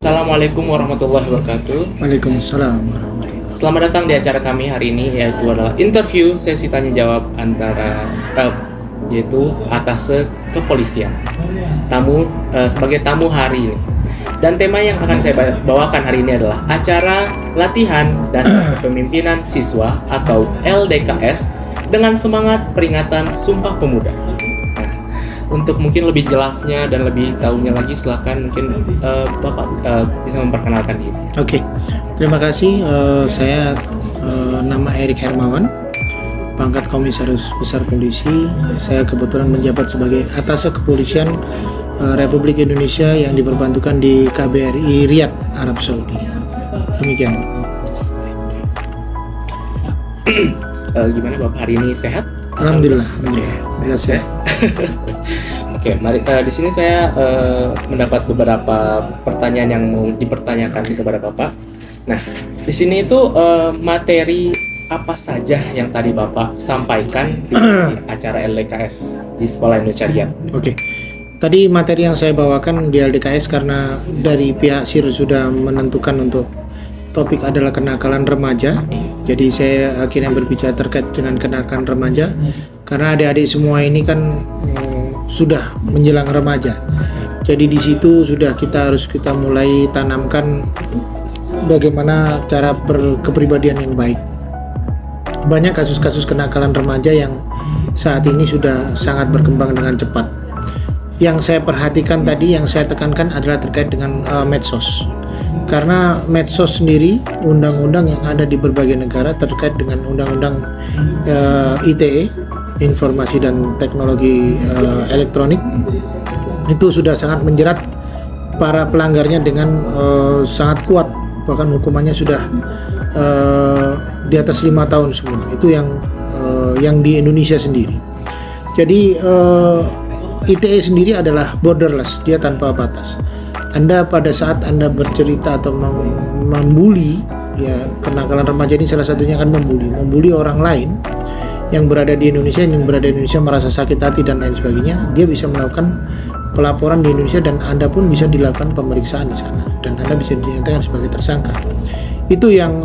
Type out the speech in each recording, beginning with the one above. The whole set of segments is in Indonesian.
Assalamualaikum warahmatullahi wabarakatuh. Waalaikumsalam warahmatullahi. Selamat datang di acara kami hari ini, yaitu adalah interview sesi tanya jawab antara yaitu atase kepolisian. Sebagai tamu hari ini. Dan tema yang akan saya bawakan hari ini adalah acara latihan dasar kepemimpinan siswa atau LDKS dengan semangat peringatan Sumpah Pemuda. Untuk mungkin lebih jelasnya dan lebih tahunya lagi, silakan mungkin Bapak bisa memperkenalkan diri. Oke, terima kasih. Saya nama Erik Hermawan, pangkat Komisaris Besar Polisi. Saya kebetulan menjabat sebagai Atase Kepolisian Republik Indonesia yang diperbantukan di KBRI Riyadh, Arab Saudi. Demikian. Gimana Bapak hari ini, sehat? Alhamdulillah. Alhamdulillah Sehat. Oke, mari di sini saya mendapat beberapa pertanyaan yang mau dipertanyakan kepada Bapak. Nah, di sini itu materi apa saja yang tadi Bapak sampaikan di acara LDKS di Sekolah Indonesia Riyadh? Oke. Tadi materi yang saya bawakan di LDKS karena dari pihak SIR sudah menentukan untuk topik adalah kenakalan remaja. Jadi saya akhirnya berbicara terkait dengan kenakalan remaja karena adik-adik semua ini kan sudah menjelang remaja. Jadi di situ sudah kita mulai tanamkan bagaimana cara berkepribadian yang baik. Banyak kasus-kasus kenakalan remaja yang saat ini sudah sangat berkembang dengan cepat. Yang saya perhatikan tadi, yang saya tekankan adalah terkait dengan medsos. Karena medsos sendiri, undang-undang yang ada di berbagai negara terkait dengan undang-undang ITE, Informasi dan Teknologi Elektronik, itu sudah sangat menjerat para pelanggarnya dengan sangat kuat. Bahkan hukumannya sudah di atas 5 tahun semua. Itu yang di Indonesia sendiri. Jadi ITE sendiri adalah borderless, dia tanpa batas. Anda pada saat Anda bercerita atau membuli, ya kenakalan remaja ini salah satunya kan membuli orang lain yang berada di Indonesia, merasa sakit hati dan lain sebagainya, dia bisa melakukan pelaporan di Indonesia dan Anda pun bisa dilakukan pemeriksaan di sana dan Anda bisa dinyatakan sebagai tersangka. Itu yang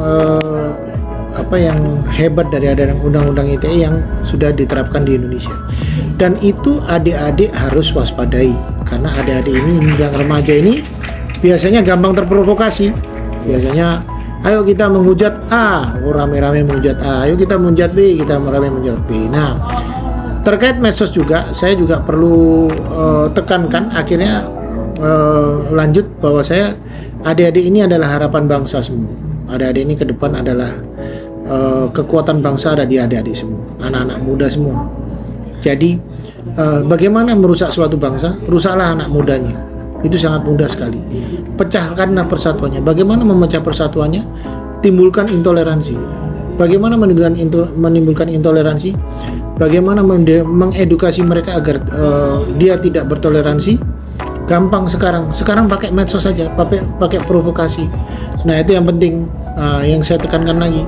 yang hebat dari adanya undang-undang ITE yang sudah diterapkan di Indonesia. Dan itu adik-adik harus waspadai karena adik-adik ini yang remaja ini biasanya gampang terprovokasi. Biasanya ayo kita menghujat A, rame-rame menghujat A, ayo kita menghujat B, kita rame menghujat B. Nah, terkait medsos juga saya juga perlu tekankan akhirnya lanjut bahwa saya adik-adik ini adalah harapan bangsa semua. Adik-adik ini ke depan adalah kekuatan bangsa ada di adik-adik semua, anak-anak muda semua. Jadi bagaimana merusak suatu bangsa? Rusaklah anak mudanya. Itu sangat mudah sekali. Pecahkanlah persatuannya. Bagaimana memecah persatuannya? Timbulkan intoleransi. Bagaimana menimbulkan intoleransi? Bagaimana mengedukasi mereka agar dia tidak bertoleransi? Gampang sekarang pakai medsos saja, pakai provokasi. Nah, itu yang penting, yang saya tekankan lagi.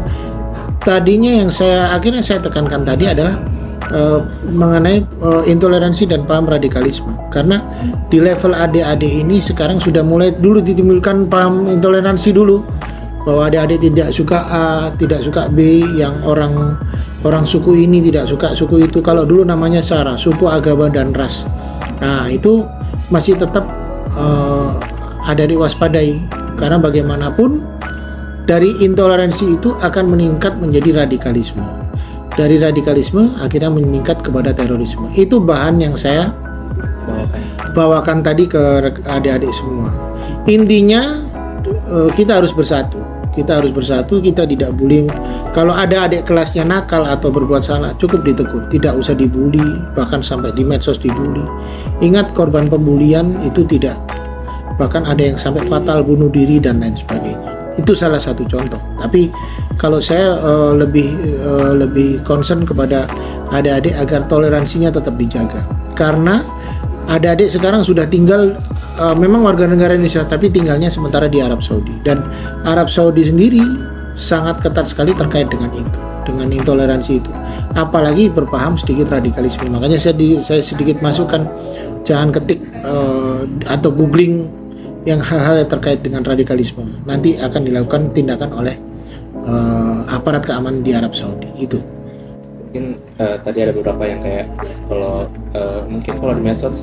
Tadinya yang akhirnya saya tekankan tadi adalah mengenai intoleransi dan paham radikalisme. Karena di level adik-adik ini sekarang sudah mulai dulu ditimbulkan paham intoleransi dulu, bahwa adik-adik tidak suka A, tidak suka B, yang orang suku ini tidak suka suku itu. Kalau dulu namanya SARA, suku, agama dan ras. Nah, itu masih tetap ada diwaspadai karena bagaimanapun dari intoleransi itu akan meningkat menjadi radikalisme. Dari radikalisme akhirnya meningkat kepada terorisme. Itu bahan yang saya bawakan tadi ke adik-adik semua. Intinya kita harus bersatu. Kita tidak bully. Kalau ada adik kelasnya nakal atau berbuat salah, cukup ditegur, tidak usah dibully, bahkan sampai di medsos dibully. Ingat, korban pembulian itu tidak, bahkan ada yang sampai fatal, bunuh diri dan lain sebagainya. Itu salah satu contoh. Tapi kalau saya lebih concern kepada adik-adik agar toleransinya tetap dijaga. Karena adik-adik sekarang sudah tinggal memang warga negara Indonesia, tapi tinggalnya sementara di Arab Saudi. Dan Arab Saudi sendiri sangat ketat sekali terkait dengan itu. dengan intoleransi itu. Apalagi berpaham sedikit radikalisme. Makanya saya sedikit masukkan, jangan ketik atau googling yang hal-hal yang terkait dengan radikalisme. Nanti akan dilakukan tindakan oleh aparat keamanan di Arab Saudi itu. Mungkin tadi ada beberapa yang kayak kalau mungkin kalau di medsos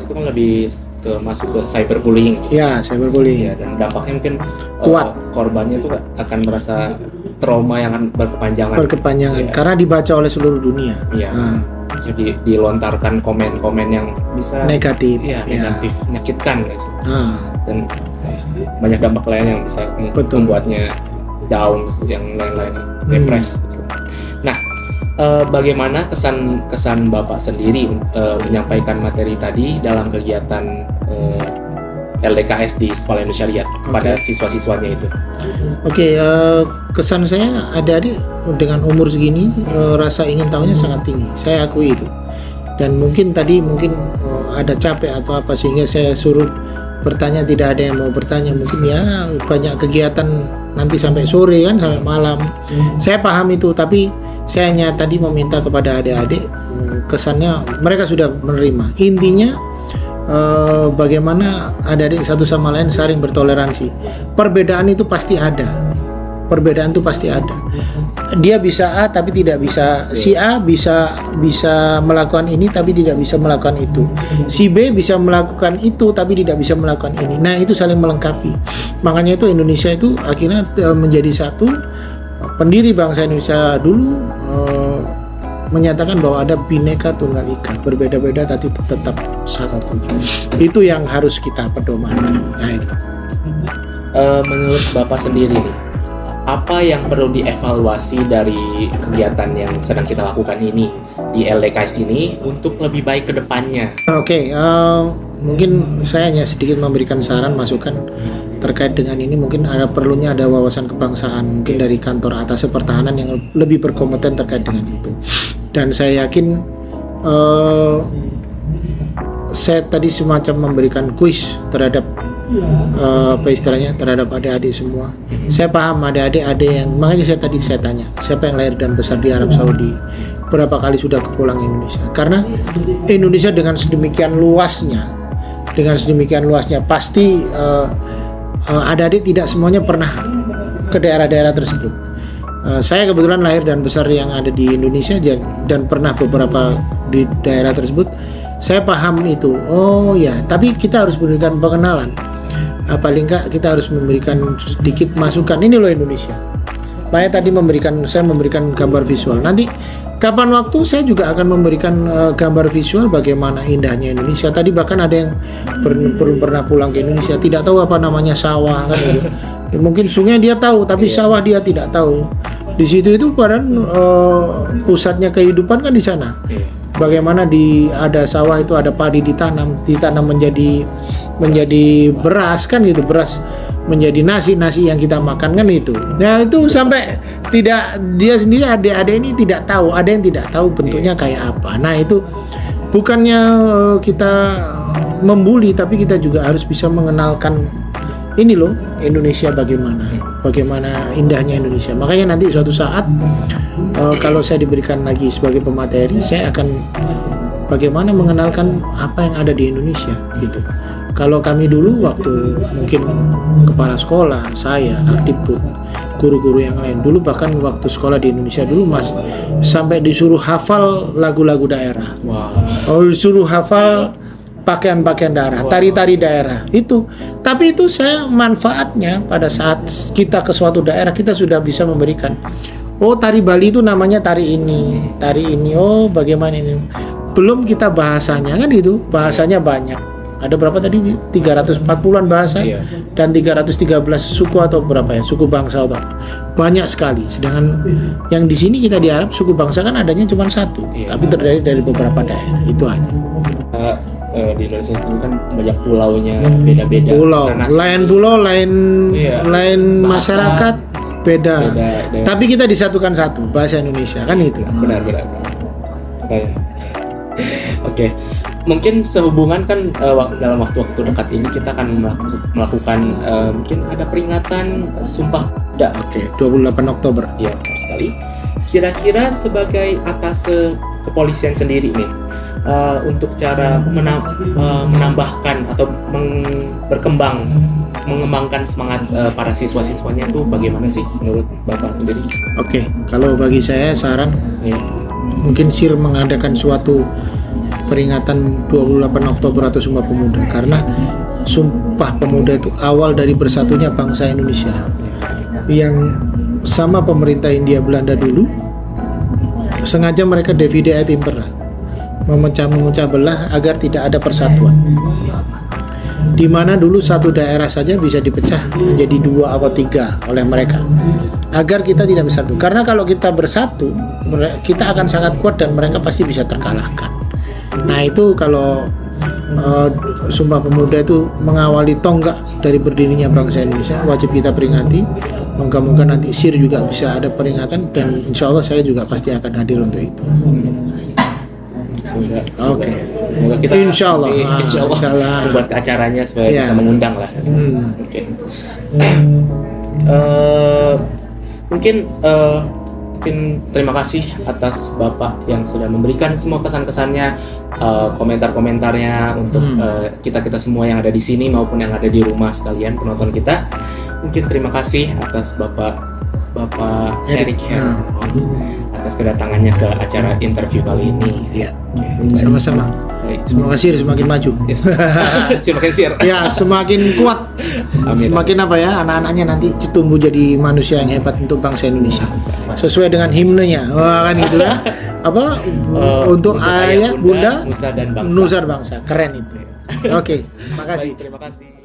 itu kan lebih masuk ke cyberbullying. Ya, cyberbullying. Ya, dan dampaknya mungkin Kuat. Korbannya itu akan merasa trauma yang akan berkepanjangan. Ya. Karena dibaca oleh seluruh dunia. Iya. Jadi dilontarkan komen-komen yang bisa Negatif. negatif, menyakitkan guys. Dan banyak dampak lain yang bisa membuatnya down, yang lain-lain, depres. Nah, bagaimana kesan Bapak sendiri menyampaikan materi tadi dalam kegiatan LDKS di Sekolah Indonesia Syariat pada siswa-siswanya itu? Kesan saya, adik-adik dengan umur segini rasa ingin tahunya sangat tinggi. Saya akui itu. Dan mungkin tadi ada capek atau apa sehingga saya suruh bertanya, tidak ada yang mau bertanya. Mungkin ya banyak kegiatan nanti sampai sore kan, sampai malam. Saya paham itu, tapi saya hanya tadi meminta kepada adik-adik, kesannya mereka sudah menerima. Intinya bagaimana adik-adik satu sama lain saling bertoleransi. Perbedaan itu pasti ada. Dia bisa A tapi tidak bisa. Si A bisa melakukan ini tapi tidak bisa melakukan itu. Si B bisa melakukan itu tapi tidak bisa melakukan ini. Nah, itu saling melengkapi. Makanya itu Indonesia itu akhirnya menjadi satu. Pendiri bangsa Indonesia dulu menyatakan bahwa ada Bhinneka Tunggal Ika, berbeda-beda tapi tetap satu. Itu yang harus kita pedomani. Nah, itu. Menurut Bapak sendiri nih, apa yang perlu dievaluasi dari kegiatan yang sedang kita lakukan ini di LDKS ini untuk lebih baik ke depannya? Mungkin saya hanya sedikit memberikan saran, masukan terkait dengan ini. Mungkin perlunya ada wawasan kebangsaan mungkin dari kantor atas pertahanan yang lebih berkompeten terkait dengan itu. Dan saya yakin saya tadi semacam memberikan kuis terhadap terhadap adik-adik semua. Saya paham adik-adik ada yang, makanya saya tanya siapa yang lahir dan besar di Arab Saudi, berapa kali sudah pulang Indonesia. Karena Indonesia dengan sedemikian luasnya pasti adik-adik tidak semuanya pernah ke daerah-daerah tersebut. Saya kebetulan lahir dan besar yang ada di Indonesia dan pernah beberapa di daerah tersebut. Saya paham itu. Tapi kita harus memberikan pengenalan. Paling enggak kita harus memberikan sedikit masukan. Ini loh Indonesia. Saya tadi saya memberikan gambar visual. Nanti kapan waktu saya juga akan memberikan gambar visual bagaimana indahnya Indonesia. Tadi bahkan ada yang belum pernah pulang ke Indonesia, tidak tahu apa namanya sawah kan gitu. Mungkin sungai dia tahu, tapi sawah dia tidak tahu. Di situ itu padahal pusatnya kehidupan kan di sana. Bagaimana ada sawah itu, ada padi ditanam menjadi beras kan gitu, beras menjadi nasi yang kita makan kan itu. Nah, itu sampai dia sendiri adik-adik ini tidak tahu, ada yang tidak tahu bentuknya kayak apa. Nah, itu bukannya kita membuli, tapi kita juga harus bisa mengenalkan ini loh Indonesia, bagaimana indahnya Indonesia. Makanya nanti suatu saat kalau saya diberikan lagi sebagai pemateri, saya akan bagaimana mengenalkan apa yang ada di Indonesia gitu. Kalau kami dulu waktu mungkin kepala sekolah, saya, Akdiput, guru-guru yang lain dulu, bahkan waktu sekolah di Indonesia dulu sampai disuruh hafal lagu-lagu daerah. Disuruh hafal pakaian-pakaian daerah, tari-tari daerah itu. Tapi itu saya manfaatnya pada saat kita ke suatu daerah, kita sudah bisa memberikan. Tari Bali itu namanya tari ini. Bagaimana ini? Belum kita bahasanya kan itu, bahasanya banyak. Ada berapa tadi? 340-an bahasa dan 313 suku atau berapa ya? Suku bangsa atau apa? Banyak sekali. Sedangkan yang di sini kita di Arab, suku bangsa kan adanya cuma satu, tapi terdiri dari beberapa daerah. Itu aja. Di Indonesia itu kan banyak pulaunya, beda-beda. Lain masyarakat beda. Tapi kita disatukan satu, bahasa Indonesia kan itu. Benar. Oke. Mungkin sehubungan kan dalam waktu-waktu dekat ini kita akan melakukan mungkin ada peringatan Sumpah Pemuda. 28 Oktober. Iya, benar sekali. kira-kira sebagai atase kepolisian sendiri nih, untuk cara menambahkan atau mengembangkan semangat para siswa-siswanya itu bagaimana sih menurut Bapak sendiri? Oke, kalau bagi saya saran Ya. mungkin SIR mengadakan suatu peringatan 28 Oktober atau Sumpah Pemuda, karena Sumpah Pemuda itu awal dari bersatunya bangsa Indonesia yang sama pemerintah Hindia Belanda dulu sengaja mereka divide et impera, memecah belah agar tidak ada persatuan, di mana dulu satu daerah saja bisa dipecah menjadi 2 atau 3 oleh mereka agar kita tidak bersatu, karena kalau kita bersatu kita akan sangat kuat dan mereka pasti bisa terkalahkan. Nah itu kalau Sumpah Pemuda itu mengawali tonggak dari berdirinya bangsa Indonesia, wajib kita peringati. Moga-moga nanti SIR juga bisa ada peringatan, dan insya Allah saya juga pasti akan hadir untuk itu. Oke. Semoga kita Insya Allah. insya Allah membuat acaranya supaya bisa mengundang lah. Oke. Mungkin terima kasih atas Bapak yang sudah memberikan semua kesan-kesannya, komentar-komentarnya untuk kita semua yang ada di sini maupun yang ada di rumah sekalian penonton kita. Mungkin terima kasih atas Bapak Erick atas kedatangannya ke acara interview kali ini. Iya. Sama-sama. Baik. Semoga SIR semakin maju. Yes. Semakin SIR. Ya, semakin kuat. Amin. Semakin apa ya, anak-anaknya nanti tumbuh jadi manusia yang hebat untuk bangsa Indonesia. Sesuai dengan himnenya. Wah, kan gitu kan. Apa? Untuk ayah, bunda, nusa dan bangsa. nusa dan bangsa. Keren itu. Oke, terima kasih. Baik, terima kasih.